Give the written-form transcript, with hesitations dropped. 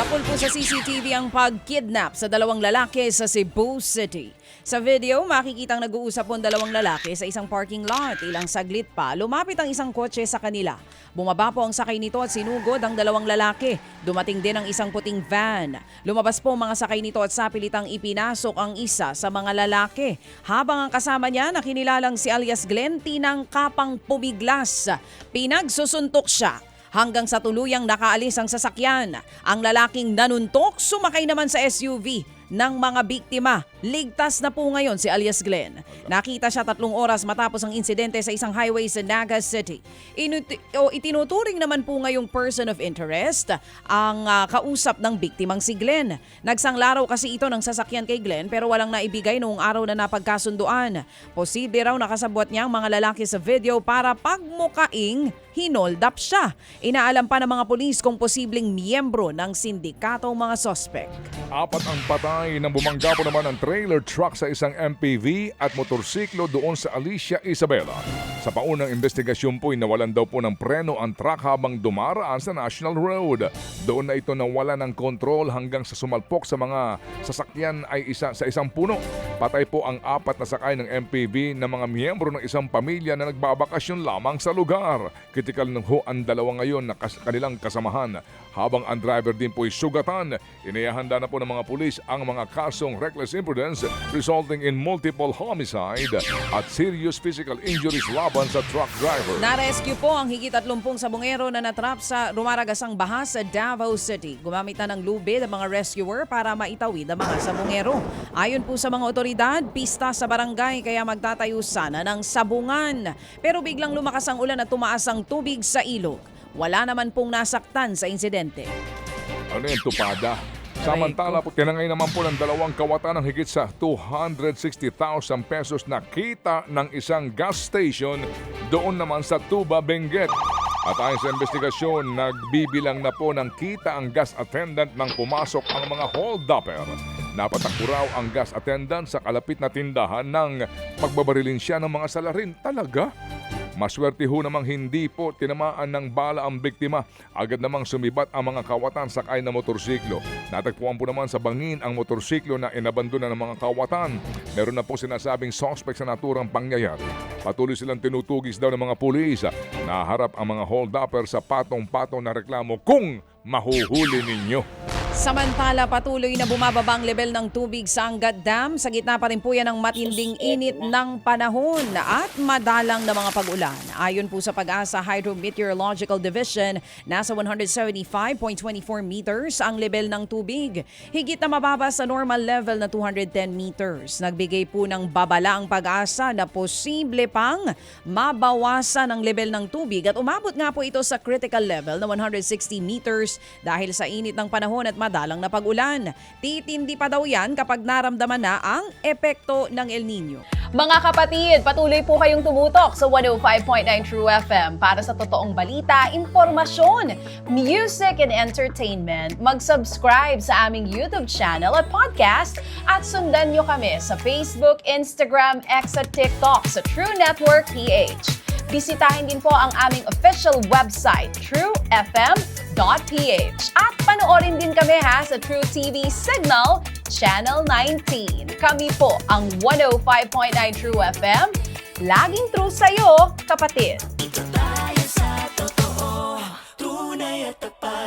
Sapul po sa CCTV ang pagkidnap sa dalawang lalaki sa Cebu City. Sa video, makikitang nag-uusap po ang dalawang lalaki sa isang parking lot. Ilang saglit pa, lumapit ang isang kotse sa kanila. Bumaba po ang sakay nito at sinugod ang dalawang lalaki. Dumating din ang isang puting van. Lumabas po ang mga sakay nito at sapilitang ipinasok ang isa sa mga lalaki. Habang ang kasama niya na kinilalang si alias Glenn tinang kapang pumiglas. Pinagsusuntok siya hanggang sa tuluyang nakaalis ang sasakyan. Ang lalaking nanuntok sumakay naman sa SUV ng mga biktima. Ligtas na po ngayon si alias Glenn. Nakita siya 3 oras matapos ang insidente sa isang highway sa Naga City. Itinuturing naman po ngayong person of interest ang kausap ng biktimang si Glenn. Nagsanglaraw kasi ito ng sasakyan kay Glenn pero walang naibigay noong araw na napagkasunduan. Posible raw nakasabwat niya ang mga lalaki sa video para pagmukaing hinold up siya. Inaalam pa ng mga pulis kung posibleng miyembro ng sindikato ang mga sospek. 4 ang patay nang bumangga po naman ang trailer truck sa isang MPV at motorsiklo doon sa Alicia, Isabela. Sa paunang investigasyon po, nawalan daw po ng preno ang truck habang dumaraan sa National Road. Doon na ito nawala ng kontrol hanggang sa sumalpok sa mga sasakyan ay sa isang puno. Patay po ang 4 na sakay ng MPV na mga miyembro ng isang pamilya na nagbabakasyon lamang sa lugar. Kritikal ng ang dalawa ngayon na kanilang kasamahan. Habang ang driver din po ay sugatan, inihahanda na po ng mga pulis ang mga kasong reckless imprudence resulting in multiple homicide at serious physical injuries laban sa truck driver. Na-rescue po ang higit 30 sabungero na natrap sa rumaragasang baha sa Davao City. Gumamit na ng lubid ang mga rescuer para maitawid ang mga sabungero. Ayon po sa mga otoridad, pista sa barangay kaya magtatayo sana ng sabungan. Pero biglang lumakas ang ulan at tumaas ang tubig sa ilog. Wala naman pong nasaktan sa insidente. Ano yung tupada? Samantala po, tinangay naman po ng dalawang kawatan ng higit sa 260,000 pesos na kita ng isang gas station doon naman sa Tuba, Benguet. At ayon sa investigasyon, nagbibilang na po ng kita ang gas attendant nang pumasok ang mga hold-upper. Napatakbo raw ang gas attendant sa kalapit na tindahan nang pagbabarilin siya ng mga salarin. Talaga? Maswerte ho namang hindi po tinamaan ng bala ang biktima. Agad namang sumibat ang mga kawatan sakay na motorsiklo. Natagpuan po naman sa bangin ang motorsiklo na inabandona ng mga kawatan. Meron na po sinasabing suspect sa naturang pangyayari. Patuloy silang tinutugis daw ng mga pulis. Naharap ang mga hold-upper sa patong-patong na reklamo kung mahuhuli ninyo. Samantala, patuloy na bumababa ang level ng tubig sa Angat Dam. Sa gitna pa rin po yan ng matinding init ng panahon at madalang na mga pag-ulan. Ayon po sa Pag-asa Hydrometeorological Division, nasa 175.24 meters ang level ng tubig. Higit na mababa sa normal level na 210 meters. Nagbigay po ng babala ang Pag-asa na posible pang mabawasan ang level ng tubig at umabot nga po ito sa critical level na 160 meters dahil sa init ng panahon at madalang na pag-ulan. Titindi pa daw yan kapag naramdaman na ang epekto ng El Nino. Mga kapatid, patuloy po kayong tumutok sa 105.9 True FM para sa totoong balita, impormasyon, music and entertainment. Mag-subscribe sa aming YouTube channel at podcast at sundan nyo kami sa Facebook, Instagram, X at TikTok sa True Network PH. Bisitahin din po ang aming official website, truefm.ph. At panoorin din kami sa True TV Signal, Channel 19. Kami po ang 105.9 True FM. Laging true sa'yo, kapatid. Ito tayo sa totoo, tunay at tapat.